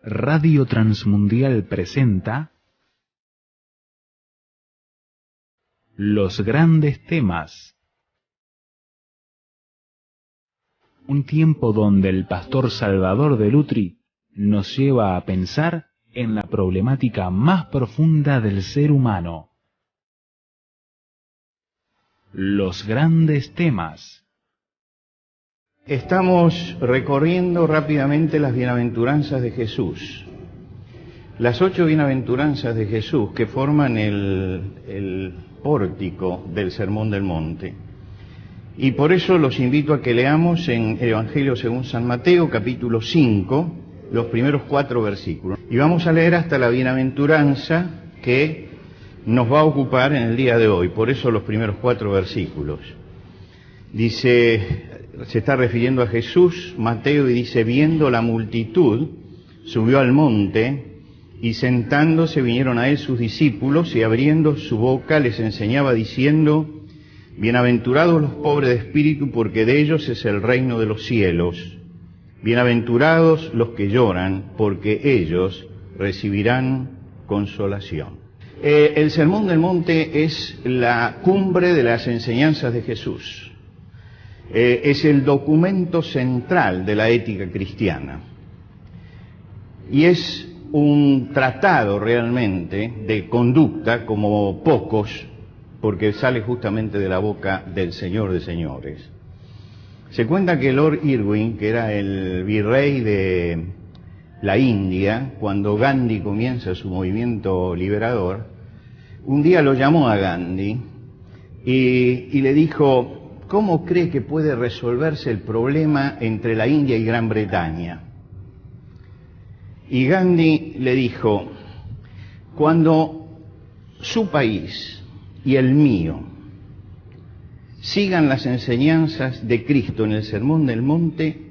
Radio Transmundial presenta Los grandes temas. Un tiempo donde el pastor Salvador de Lutri nos lleva a pensar en la problemática más profunda del ser humano. Los grandes temas. Estamos recorriendo rápidamente las bienaventuranzas de Jesús. Las 8 bienaventuranzas de Jesús que forman el pórtico del Sermón del Monte. Y por eso los invito a que leamos en el Evangelio según San Mateo, capítulo 5, los primeros 4 versículos. Y vamos a leer hasta la bienaventuranza que nos va a ocupar en el día de hoy. Por eso los primeros 4 versículos. Dice... Se está refiriendo a Jesús, Mateo, y dice: viendo la multitud, subió al monte, y sentándose vinieron a él sus discípulos, y abriendo su boca les enseñaba diciendo: bienaventurados los pobres de espíritu, porque de ellos es el reino de los cielos. Bienaventurados los que lloran, porque ellos recibirán consolación. El Sermón del Monte es la cumbre de las enseñanzas de Jesús. Es el documento central de la ética cristiana y es un tratado realmente de conducta como pocos, porque sale justamente de la boca del Señor de señores. Se cuenta que Lord Irwin, que era el virrey de la India, cuando Gandhi comienza su movimiento liberador, un día lo llamó a Gandhi y le dijo: ¿cómo cree que puede resolverse el problema entre la India y Gran Bretaña? Y Gandhi le dijo: cuando su país y el mío sigan las enseñanzas de Cristo en el Sermón del Monte,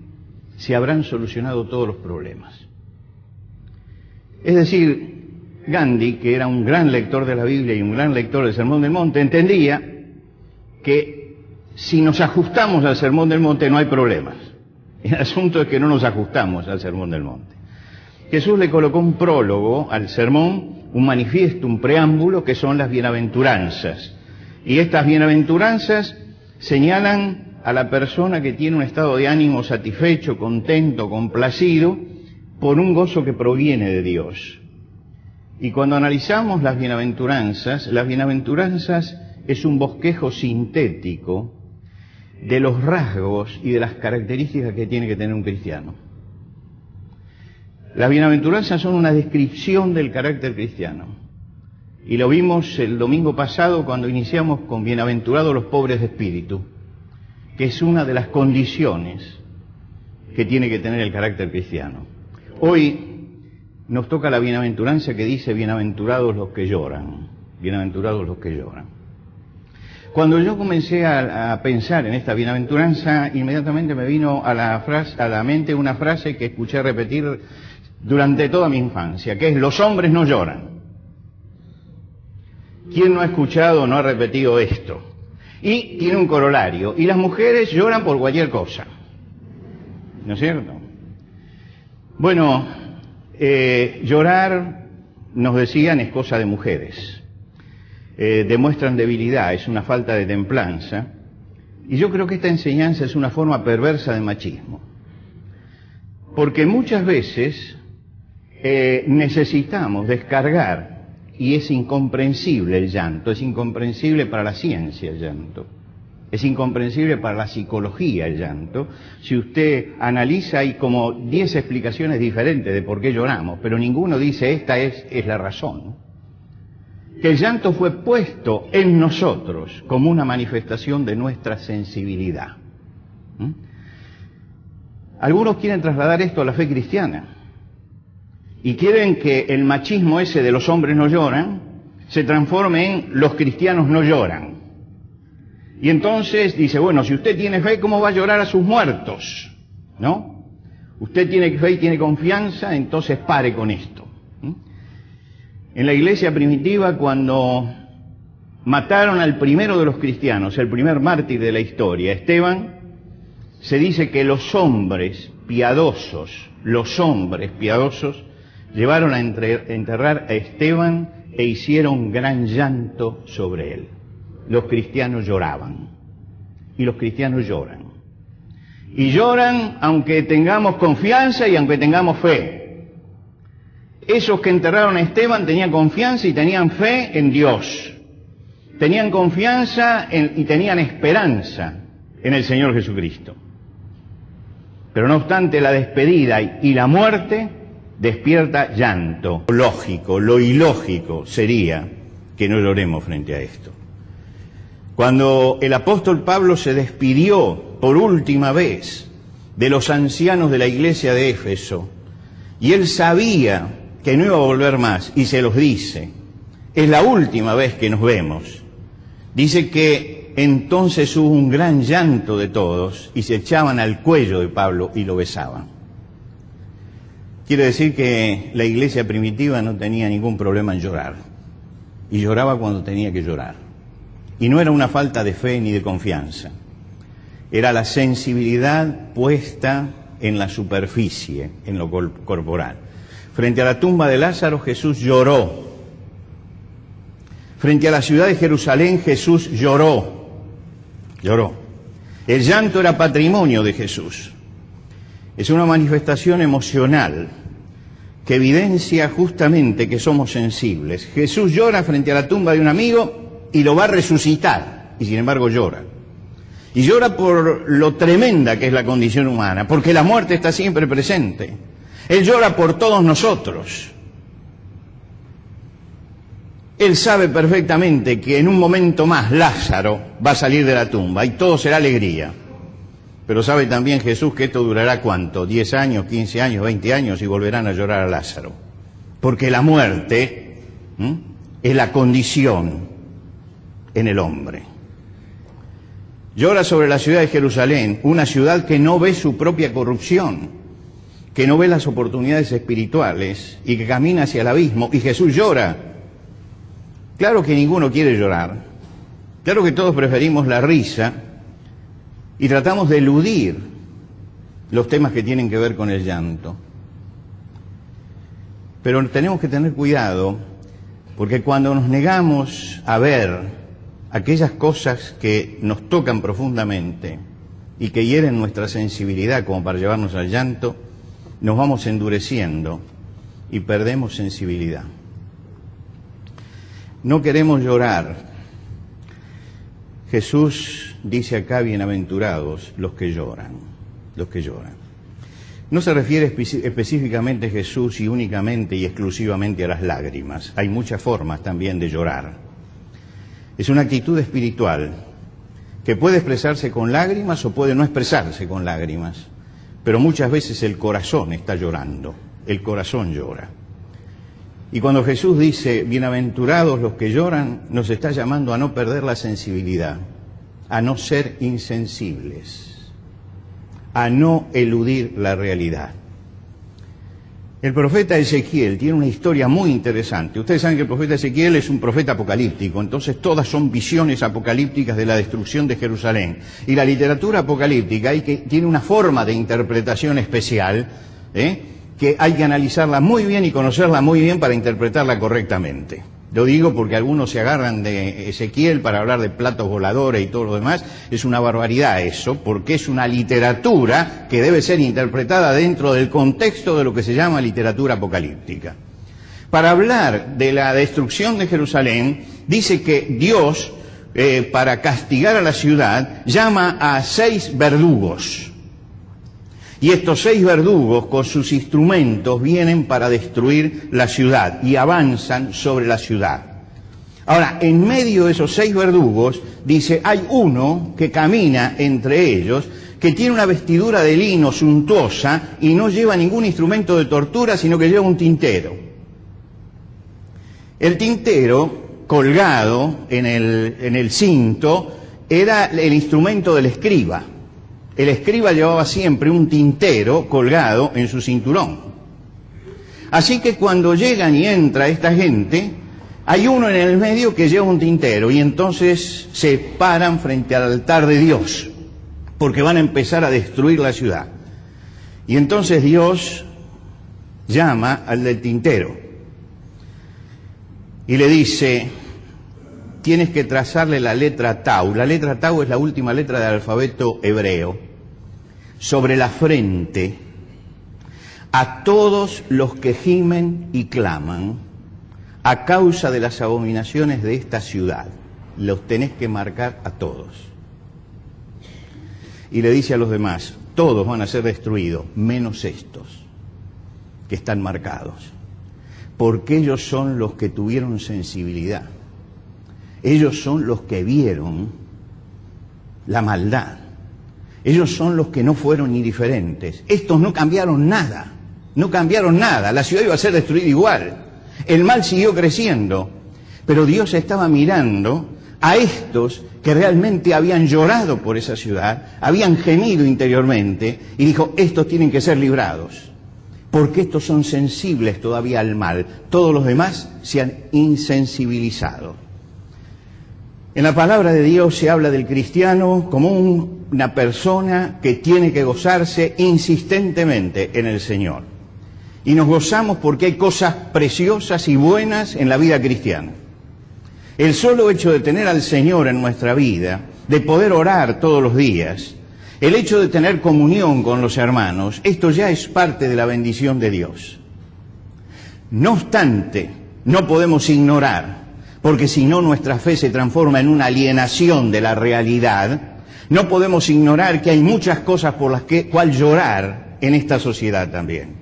se habrán solucionado todos los problemas. Es decir, Gandhi, que era un gran lector de la Biblia y un gran lector del Sermón del Monte, entendía que si nos ajustamos al Sermón del Monte no hay problemas. El asunto es que no nos ajustamos al Sermón del Monte. Jesús le colocó un prólogo al sermón, un manifiesto, un preámbulo, que son las bienaventuranzas. Y estas bienaventuranzas señalan a la persona que tiene un estado de ánimo satisfecho, contento, complacido, por un gozo que proviene de Dios. Y cuando analizamos las bienaventuranzas es un bosquejo sintético de los rasgos y de las características que tiene que tener un cristiano. Las bienaventuranzas son una descripción del carácter cristiano. Y lo vimos el domingo pasado cuando iniciamos con bienaventurados los pobres de espíritu, que es una de las condiciones que tiene que tener el carácter cristiano. Hoy nos toca la bienaventuranza que dice: bienaventurados los que lloran, bienaventurados los que lloran. Cuando yo comencé a pensar en esta bienaventuranza, inmediatamente me vino a la mente una frase que escuché repetir durante toda mi infancia, que es: los hombres no lloran. ¿Quién no ha escuchado o no ha repetido esto? Y tiene un corolario: y las mujeres lloran por cualquier cosa. ¿No es cierto? Bueno, llorar, nos decían, es cosa de mujeres. Demuestran debilidad, es una falta de templanza, y yo creo que esta enseñanza es una forma perversa de machismo, porque muchas veces necesitamos descargar, y es incomprensible el llanto, es incomprensible para la ciencia el llanto, es incomprensible para la psicología el llanto. Si usted analiza, hay como 10 explicaciones diferentes de por qué lloramos, pero ninguno dice esta es la razón. Que el llanto fue puesto en nosotros como una manifestación de nuestra sensibilidad. Algunos quieren trasladar esto a la fe cristiana y quieren que el machismo ese de los hombres no lloran se transforme en los cristianos no lloran. Y entonces dice: bueno, si usted tiene fe, ¿cómo va a llorar a sus muertos? ¿No? Usted tiene fe y tiene confianza, entonces pare con esto. En la iglesia primitiva, cuando mataron al primero de los cristianos, el primer mártir de la historia, Esteban, se dice que los hombres piadosos llevaron a enterrar a Esteban e hicieron gran llanto sobre él. Los cristianos lloraban, y los cristianos lloran. Y lloran aunque tengamos confianza y aunque tengamos fe. Esos que enterraron a Esteban tenían confianza y tenían fe en Dios. Tenían confianza y tenían esperanza en el Señor Jesucristo. Pero no obstante, la despedida y la muerte despierta llanto. Lo lógico, lo ilógico sería que no lloremos frente a esto. Cuando el apóstol Pablo se despidió por última vez de los ancianos de la iglesia de Éfeso, y él sabía que no iba a volver más, y se los dice, es la última vez que nos vemos, dice que entonces hubo un gran llanto de todos, y se echaban al cuello de Pablo y lo besaban. Quiere decir que la iglesia primitiva no tenía ningún problema en llorar, y lloraba cuando tenía que llorar. Y no era una falta de fe ni de confianza, era la sensibilidad puesta en la superficie, en lo corporal. Frente a la tumba de Lázaro, Jesús lloró. Frente a la ciudad de Jerusalén, Jesús lloró. Lloró. El llanto era patrimonio de Jesús. Es una manifestación emocional que evidencia justamente que somos sensibles. Jesús llora frente a la tumba de un amigo y lo va a resucitar, y sin embargo llora. Y llora por lo tremenda que es la condición humana, porque la muerte está siempre presente. Él llora por todos nosotros. Él sabe perfectamente que en un momento más Lázaro va a salir de la tumba y todo será alegría. Pero sabe también Jesús que esto durará ¿cuánto? 10 años, 15 años, 20 años y volverán a llorar a Lázaro. Porque la muerte es la condición en el hombre. Llora sobre la ciudad de Jerusalén, una ciudad que no ve su propia corrupción, que no ve las oportunidades espirituales y que camina hacia el abismo, y Jesús llora. Claro que ninguno quiere llorar, claro que todos preferimos la risa y tratamos de eludir los temas que tienen que ver con el llanto. Pero tenemos que tener cuidado, porque cuando nos negamos a ver aquellas cosas que nos tocan profundamente y que hieren nuestra sensibilidad como para llevarnos al llanto, nos vamos endureciendo y perdemos sensibilidad. No queremos llorar. Jesús dice acá, bienaventurados los que lloran, los que lloran. No se refiere específicamente Jesús y únicamente y exclusivamente a las lágrimas. Hay muchas formas también de llorar. Es una actitud espiritual que puede expresarse con lágrimas o puede no expresarse con lágrimas, pero muchas veces el corazón está llorando, el corazón llora. Y cuando Jesús dice, bienaventurados los que lloran, nos está llamando a no perder la sensibilidad, a no ser insensibles, a no eludir la realidad. El profeta Ezequiel tiene una historia muy interesante. Ustedes saben que el profeta Ezequiel es un profeta apocalíptico, entonces todas son visiones apocalípticas de la destrucción de Jerusalén. Y la literatura apocalíptica tiene una forma de interpretación especial, que hay que analizarla muy bien y conocerla muy bien para interpretarla correctamente. Lo digo porque algunos se agarran de Ezequiel para hablar de platos voladores y todo lo demás. Es una barbaridad eso, porque es una literatura que debe ser interpretada dentro del contexto de lo que se llama literatura apocalíptica. Para hablar de la destrucción de Jerusalén, dice que Dios, para castigar a la ciudad, llama a 6 verdugos. Y estos 6 verdugos con sus instrumentos vienen para destruir la ciudad y avanzan sobre la ciudad. Ahora, en medio de esos 6 verdugos, dice, hay uno que camina entre ellos, que tiene una vestidura de lino suntuosa y no lleva ningún instrumento de tortura, sino que lleva un tintero. El tintero, colgado en el cinto, era el instrumento del escriba. El escriba llevaba siempre un tintero colgado en su cinturón. Así que cuando llegan y entra esta gente, hay uno en el medio que lleva un tintero y entonces se paran frente al altar de Dios, porque van a empezar a destruir la ciudad. Y entonces Dios llama al del tintero y le dice, tienes que trazarle la letra Tau. La letra Tau es la última letra del alfabeto hebreo. Sobre la frente, a todos los que gimen y claman a causa de las abominaciones de esta ciudad. Los tenés que marcar a todos. Y le dice a los demás, todos van a ser destruidos, menos estos que están marcados. Porque ellos son los que tuvieron sensibilidad. Ellos son los que vieron la maldad. Ellos son los que no fueron indiferentes. Estos no cambiaron nada. No cambiaron nada. La ciudad iba a ser destruida igual. El mal siguió creciendo. Pero Dios estaba mirando a estos que realmente habían llorado por esa ciudad, habían gemido interiormente, y dijo, estos tienen que ser librados. Porque estos son sensibles todavía al mal. Todos los demás se han insensibilizado. En la palabra de Dios se habla del cristiano como una persona que tiene que gozarse insistentemente en el Señor. Y nos gozamos porque hay cosas preciosas y buenas en la vida cristiana. El solo hecho de tener al Señor en nuestra vida, de poder orar todos los días, el hecho de tener comunión con los hermanos, esto ya es parte de la bendición de Dios. No obstante, no podemos ignorar, porque si no nuestra fe se transforma en una alienación de la realidad, no podemos ignorar que hay muchas cosas por las cual llorar en esta sociedad también.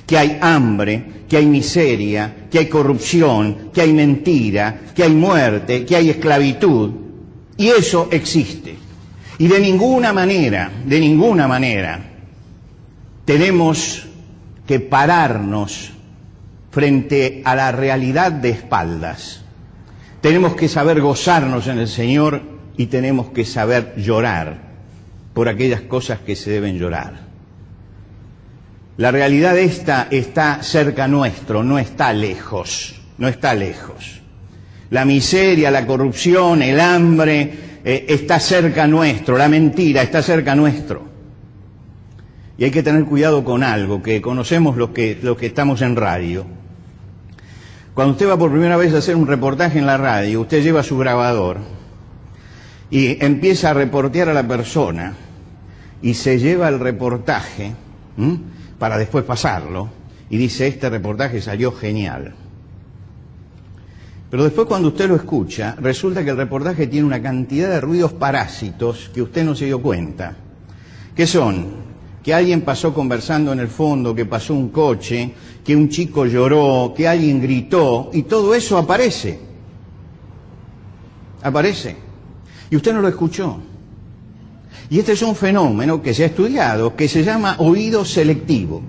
Que hay hambre, que hay miseria, que hay corrupción, que hay mentira, que hay muerte, que hay esclavitud. Y eso existe. Y de ninguna manera, tenemos que pararnos frente a la realidad de espaldas. Tenemos que saber gozarnos en el Señor y tenemos que saber llorar por aquellas cosas que se deben llorar. La realidad esta está cerca nuestro, no está lejos, no está lejos. La miseria, la corrupción, el hambre está cerca nuestro, la mentira está cerca nuestro. Y hay que tener cuidado con algo, que conocemos los que estamos en radio. Cuando usted va por primera vez a hacer un reportaje en la radio, usted lleva su grabador y empieza a reportear a la persona y se lleva el reportaje para después pasarlo y dice, este reportaje salió genial. Pero después cuando usted lo escucha, resulta que el reportaje tiene una cantidad de ruidos parásitos que usted no se dio cuenta. ¿Qué son? Que alguien pasó conversando en el fondo, que pasó un coche, que un chico lloró, que alguien gritó, y todo eso aparece. Aparece. Y usted no lo escuchó. Y este es un fenómeno que se ha estudiado, que se llama oído selectivo.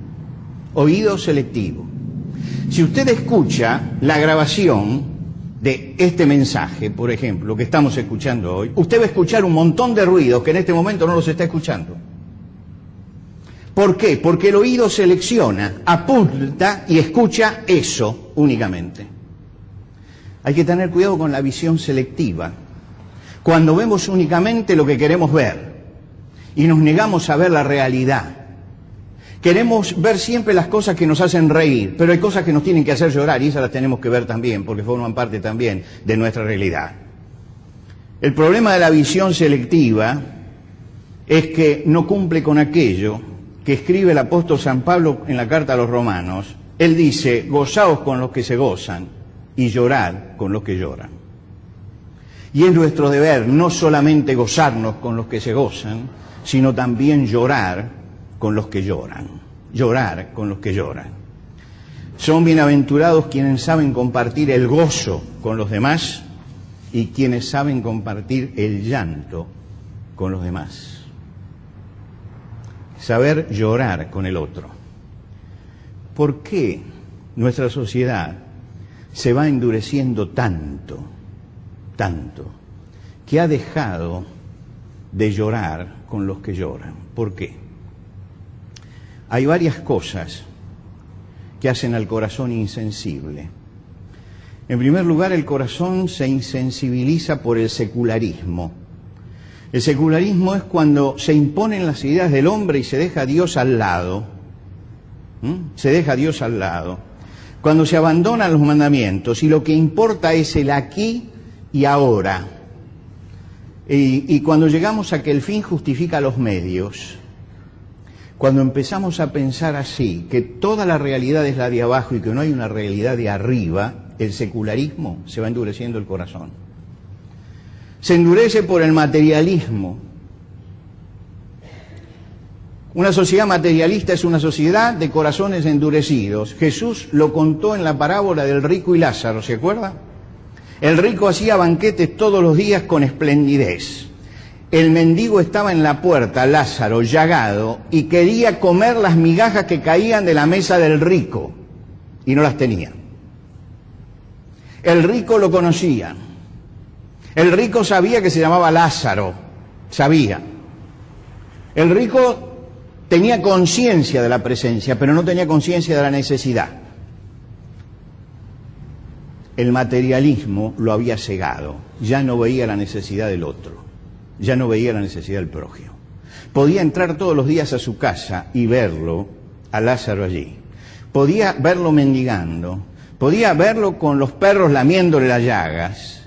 Oído selectivo. Si usted escucha la grabación de este mensaje, por ejemplo, que estamos escuchando hoy, usted va a escuchar un montón de ruidos que en este momento no los está escuchando. ¿Por qué? Porque el oído selecciona, apunta y escucha eso únicamente. Hay que tener cuidado con la visión selectiva. Cuando vemos únicamente lo que queremos ver y nos negamos a ver la realidad. Queremos ver siempre las cosas que nos hacen reír, pero hay cosas que nos tienen que hacer llorar y esas las tenemos que ver también, porque forman parte también de nuestra realidad. El problema de la visión selectiva es que no cumple con aquello que escribe el apóstol San Pablo en la carta a los Romanos. Él dice, gozaos con los que se gozan y llorad con los que lloran. Y es nuestro deber no solamente gozarnos con los que se gozan, sino también llorar con los que lloran. Llorar con los que lloran. Son bienaventurados quienes saben compartir el gozo con los demás y quienes saben compartir el llanto con los demás. Saber llorar con el otro. ¿Por qué nuestra sociedad se va endureciendo tanto, que ha dejado de llorar con los que lloran? ¿Por qué? Hay varias cosas que hacen al corazón insensible. En primer lugar, el corazón se insensibiliza por el secularismo. El secularismo es cuando se imponen las ideas del hombre y se deja a Dios al lado. Se deja a Dios al lado. Cuando se abandonan los mandamientos y lo que importa es el aquí y ahora. Y cuando llegamos a que el fin justifica los medios, cuando empezamos a pensar así, que toda la realidad es la de abajo y que no hay una realidad de arriba, el secularismo se va endureciendo el corazón. Se endurece por el materialismo. Una sociedad materialista es una sociedad de corazones endurecidos. Jesús lo contó en la parábola del rico y Lázaro, ¿se acuerda? El rico hacía banquetes todos los días con esplendidez. El mendigo estaba en la puerta, Lázaro, llagado, y quería comer las migajas que caían de la mesa del rico, y no las tenía. El rico lo conocía. El rico sabía que se llamaba Lázaro, sabía. El rico tenía conciencia de la presencia, pero no tenía conciencia de la necesidad. El materialismo lo había cegado, ya no veía la necesidad del otro. Ya no veía la necesidad del prójimo. Podía entrar todos los días a su casa y verlo, a Lázaro allí. Podía verlo mendigando, podía verlo con los perros lamiéndole las llagas,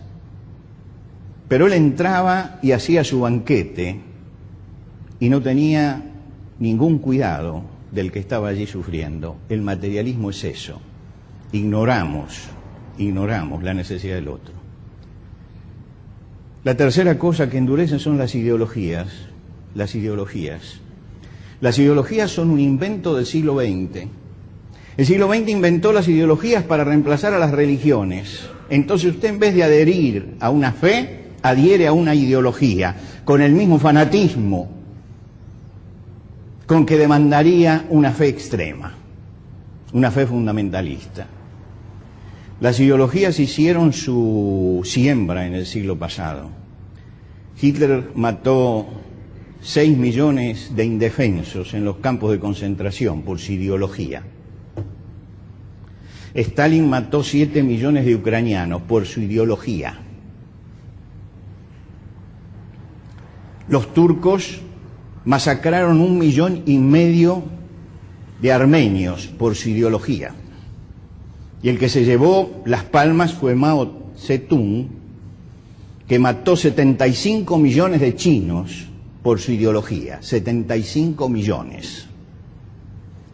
pero él entraba y hacía su banquete y no tenía ningún cuidado del que estaba allí sufriendo. El materialismo es eso. Ignoramos la necesidad del otro. La tercera cosa que endurecen son las ideologías. Las ideologías. Las ideologías son un invento del siglo XX. El siglo XX inventó las ideologías para reemplazar a las religiones. Entonces usted, en vez de adherir a una fe, adhiere a una ideología, con el mismo fanatismo con que demandaría una fe extrema, una fe fundamentalista. Las ideologías hicieron su siembra en el siglo pasado. Hitler mató 6 millones de indefensos en los campos de concentración por su ideología. Stalin mató 7 millones de ucranianos por su ideología. Los turcos masacraron 1,5 millones de armenios por su ideología. Y el que se llevó las palmas fue Mao Zedong, que mató 75 millones de chinos por su ideología. 75 millones.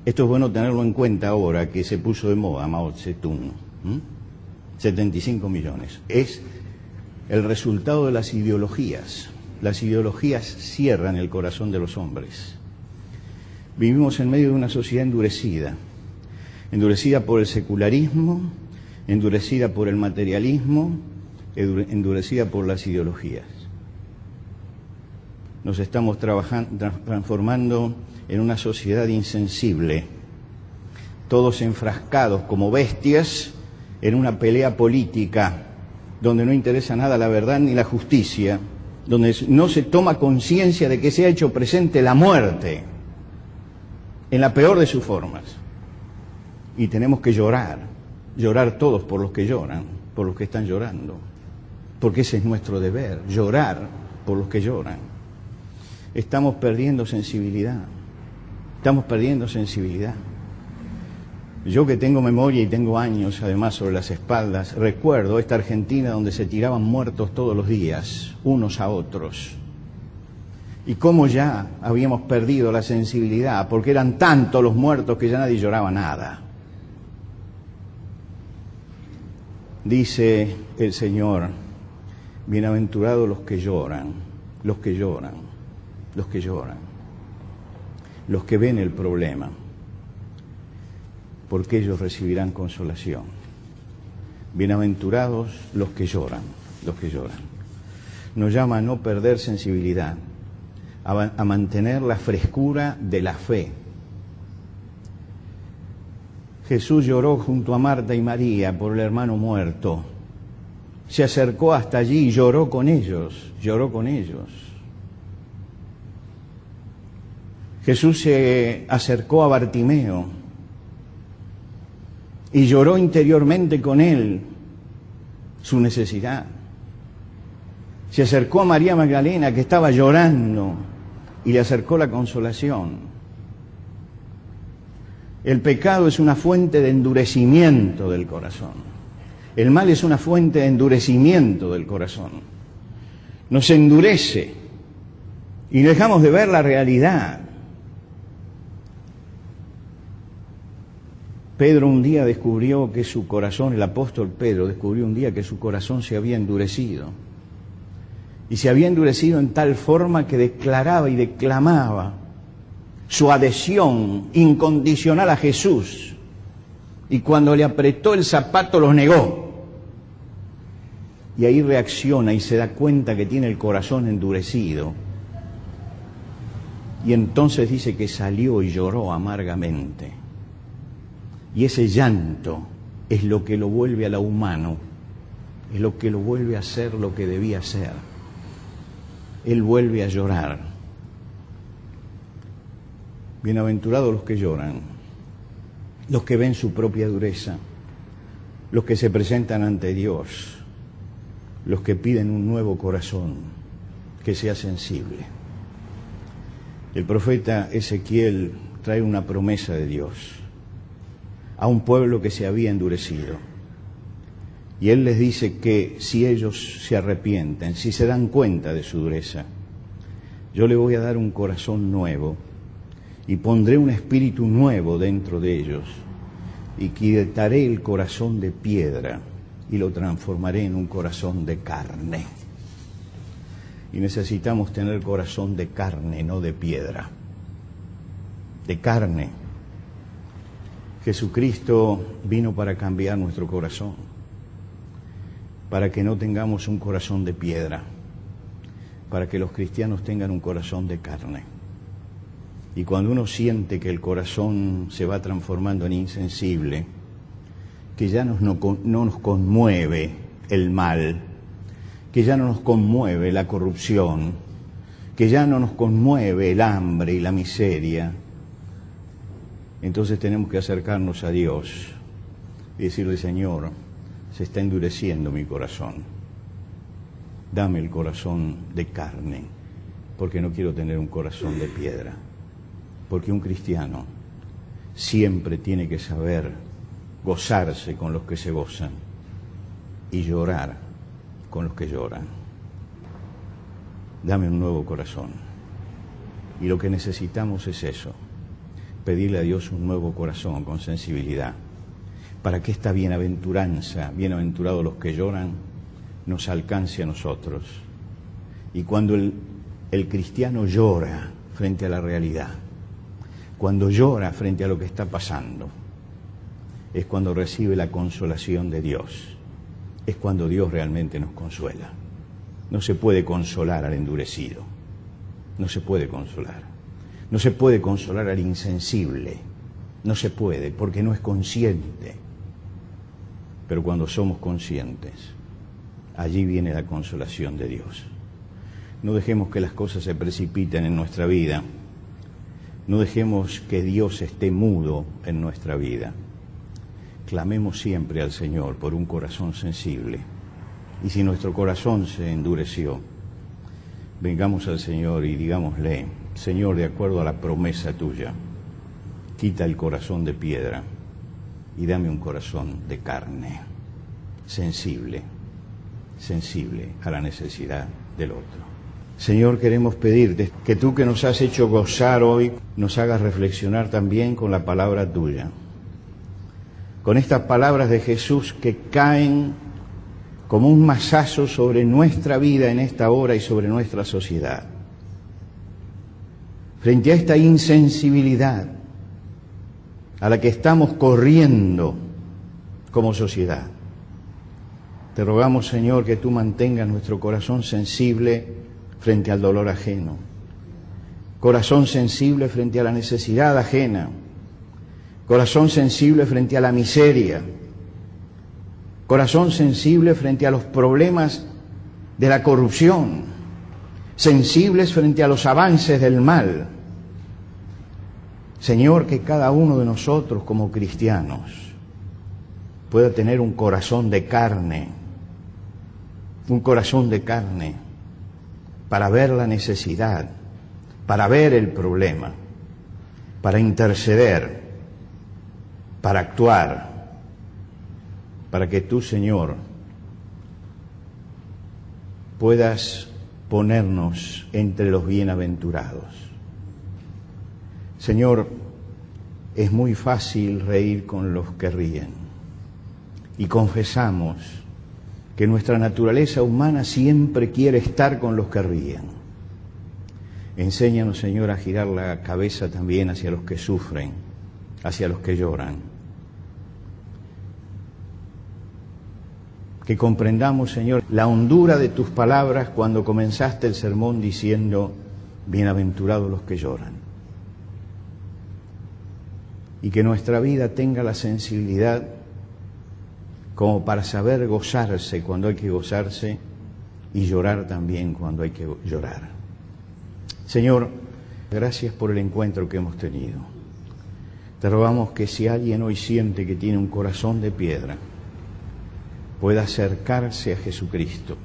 Esto es bueno tenerlo en cuenta ahora que se puso de moda Mao Zedong. 75 millones. Es el resultado de las ideologías. Las ideologías cierran el corazón de los hombres. Vivimos en medio de una sociedad endurecida. Endurecida por el secularismo, endurecida por el materialismo, endurecida por las ideologías. Nos estamos transformando en una sociedad insensible, todos enfrascados como bestias en una pelea política donde no interesa nada la verdad ni la justicia, donde no se toma conciencia de que se ha hecho presente la muerte en la peor de sus formas. Y tenemos que llorar todos por los que lloran, por los que están llorando, porque ese es nuestro deber, llorar por los que lloran. Estamos perdiendo sensibilidad, Yo que tengo memoria y tengo años además sobre las espaldas, recuerdo esta Argentina donde se tiraban muertos todos los días, unos a otros. Y cómo ya habíamos perdido la sensibilidad, porque eran tantos los muertos que ya nadie lloraba nada. Dice el Señor, bienaventurados los que lloran, los que ven el problema, porque ellos recibirán consolación. Bienaventurados los que lloran. Nos llama a no perder sensibilidad, a mantener la frescura de la fe. Jesús lloró junto a Marta y María por el hermano muerto. Se acercó hasta allí y lloró con ellos. Jesús se acercó a Bartimeo y lloró interiormente con él su necesidad. Se acercó a María Magdalena, que estaba llorando, y le acercó la consolación. El pecado es una fuente de endurecimiento del corazón. El mal es una fuente de endurecimiento del corazón. Nos endurece y dejamos de ver la realidad. Pedro un día descubrió que su corazón, el apóstol Pedro descubrió un día que su corazón se había endurecido. Y se había endurecido en tal forma que declaraba y declamaba su adhesión incondicional a Jesús. Y cuando le apretó el zapato lo negó. Y ahí reacciona y se da cuenta que tiene el corazón endurecido. Y entonces dice que salió y lloró amargamente. Y ese llanto es lo que lo vuelve a lo humano, es lo que lo vuelve a ser lo que debía ser. Él vuelve a llorar. Bienaventurados los que lloran, los que ven su propia dureza, los que se presentan ante Dios, los que piden un nuevo corazón que sea sensible. El profeta Ezequiel trae una promesa de Dios a un pueblo que se había endurecido. Y él les dice que si ellos se arrepienten, si se dan cuenta de su dureza, yo le voy a dar un corazón nuevo y pondré un espíritu nuevo dentro de ellos y quitaré el corazón de piedra y lo transformaré en un corazón de carne. Y necesitamos tener corazón de carne, no de piedra. De carne. Jesucristo vino para cambiar nuestro corazón, para que no tengamos un corazón de piedra, para que los cristianos tengan un corazón de carne. Y cuando uno siente que el corazón se va transformando en insensible, que ya no nos conmueve el mal, que ya no nos conmueve la corrupción, que ya no nos conmueve el hambre y la miseria, entonces tenemos que acercarnos a Dios y decirle: Señor, se está endureciendo mi corazón. Dame el corazón de carne, porque no quiero tener un corazón de piedra. Porque un cristiano siempre tiene que saber gozarse con los que se gozan y llorar con los que lloran. Dame un nuevo corazón. Y lo que necesitamos es eso. Pedirle a Dios un nuevo corazón con sensibilidad, para que esta bienaventuranza, bienaventurados los que lloran, nos alcance a nosotros. Y cuando el cristiano llora frente a la realidad, cuando llora frente a lo que está pasando, es cuando recibe la consolación de Dios, es cuando Dios realmente nos consuela. No se puede consolar al endurecido, no se puede consolar. No se puede consolar al insensible, no se puede, porque no es consciente. Pero cuando somos conscientes, allí viene la consolación de Dios. No dejemos que las cosas se precipiten en nuestra vida, no dejemos que Dios esté mudo en nuestra vida. Clamemos siempre al Señor por un corazón sensible. Y si nuestro corazón se endureció, vengamos al Señor y digámosle: Señor, de acuerdo a la promesa tuya, quita el corazón de piedra y dame un corazón de carne, sensible a la necesidad del otro. Señor, queremos pedirte que tú, que nos has hecho gozar hoy, nos hagas reflexionar también con la palabra tuya, con estas palabras de Jesús que caen como un mazazo sobre nuestra vida en esta hora y sobre nuestra sociedad. Frente a esta insensibilidad a la que estamos corriendo como sociedad, te rogamos, Señor, que tú mantengas nuestro corazón sensible frente al dolor ajeno, corazón sensible frente a la necesidad ajena, corazón sensible frente a la miseria, corazón sensible frente a los problemas de la corrupción, sensibles frente a los avances del mal. Señor, que cada uno de nosotros como cristianos pueda tener un corazón de carne, para ver la necesidad, para ver el problema, para interceder, para actuar, para que tú, Señor, puedas ponernos entre los bienaventurados. Señor, es muy fácil reír con los que ríen, y confesamos que nuestra naturaleza humana siempre quiere estar con los que ríen. Enséñanos, Señor, a girar la cabeza también hacia los que sufren, hacia los que lloran. Que comprendamos, Señor, la hondura de tus palabras cuando comenzaste el sermón diciendo, bienaventurados los que lloran. Y que nuestra vida tenga la sensibilidad como para saber gozarse cuando hay que gozarse y llorar también cuando hay que llorar. Señor, gracias por el encuentro que hemos tenido. Te rogamos que si alguien hoy siente que tiene un corazón de piedra, pueda acercarse a Jesucristo,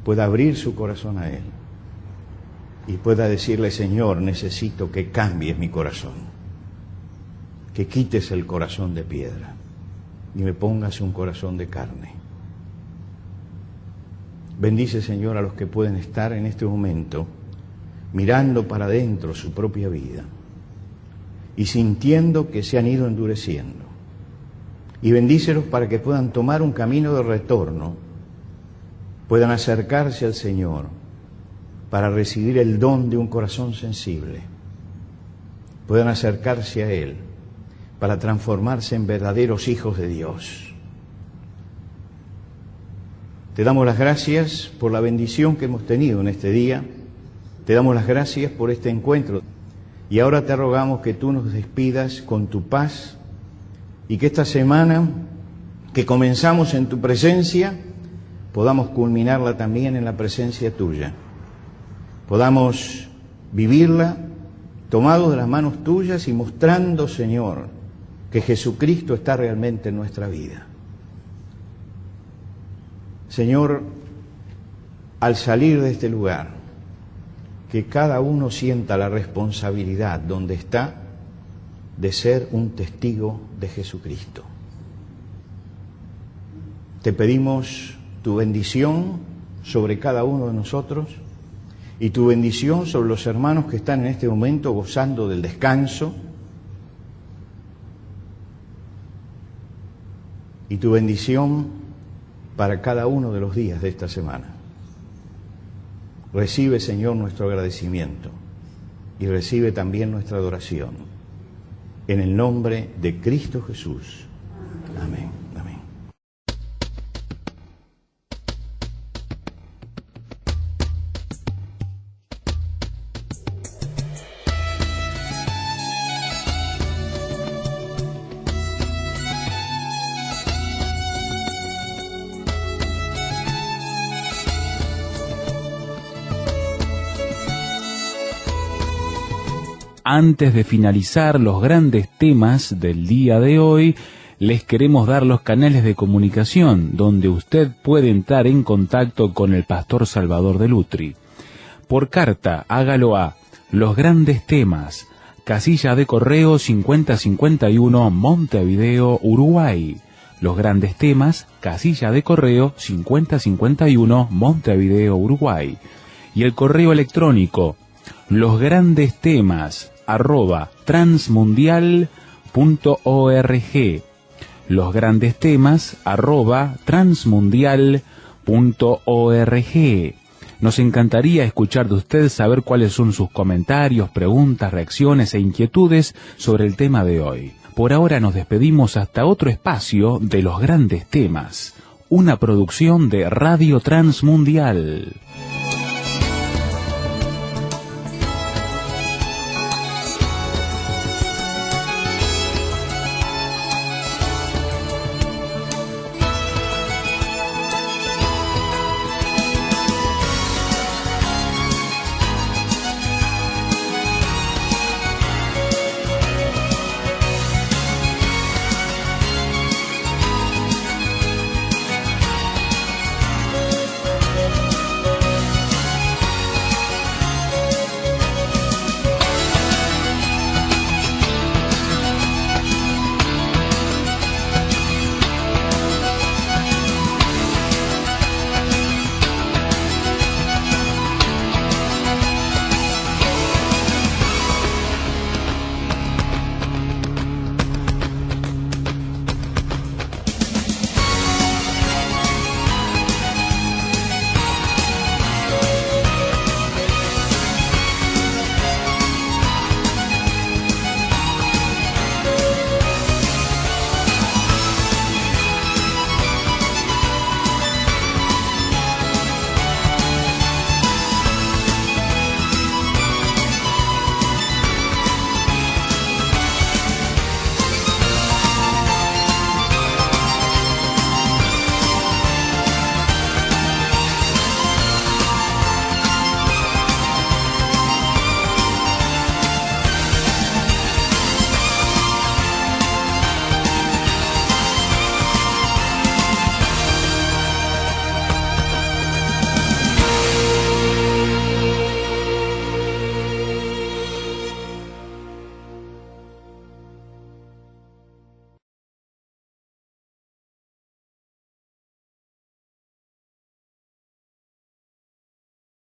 pueda abrir su corazón a Él y pueda decirle, Señor, necesito que cambies mi corazón, que quites el corazón de piedra y me pongas un corazón de carne. Bendice, Señor, a los que pueden estar en este momento mirando para adentro su propia vida y sintiendo que se han ido endureciendo. Y bendícelos para que puedan tomar un camino de retorno, puedan acercarse al Señor para recibir el don de un corazón sensible, puedan acercarse a Él para transformarse en verdaderos hijos de Dios. Te damos las gracias por la bendición que hemos tenido en este día, te damos las gracias por este encuentro y ahora te rogamos que tú nos despidas con tu paz y que esta semana que comenzamos en tu presencia podamos culminarla también en la presencia tuya, podamos vivirla tomados de las manos tuyas y mostrando, Señor, que Jesucristo está realmente en nuestra vida. Señor, al salir de este lugar, que cada uno sienta la responsabilidad donde está de ser un testigo de Jesucristo. Te pedimos tu bendición sobre cada uno de nosotros y tu bendición sobre los hermanos que están en este momento gozando del descanso, y tu bendición para cada uno de los días de esta semana. Recibe, Señor, nuestro agradecimiento y recibe también nuestra adoración. En el nombre de Cristo Jesús. Amén. Amén. Antes de finalizar los grandes temas del día de hoy, les queremos dar los canales de comunicación donde usted puede entrar en contacto con el pastor Salvador de Lutri. Por carta, hágalo a Los Grandes Temas, casilla de correo 5051, Montevideo, Uruguay. Los Grandes Temas, casilla de correo 5051, Montevideo, Uruguay. Y el correo electrónico losgrandestemas@transmundial.org. losgrandestemas@transmundial.org. Nos encantaría escuchar de usted, saber cuáles son sus comentarios, preguntas, reacciones e inquietudes sobre el tema de hoy. Por ahora nos despedimos hasta otro espacio de Los Grandes Temas, una producción de Radio Transmundial.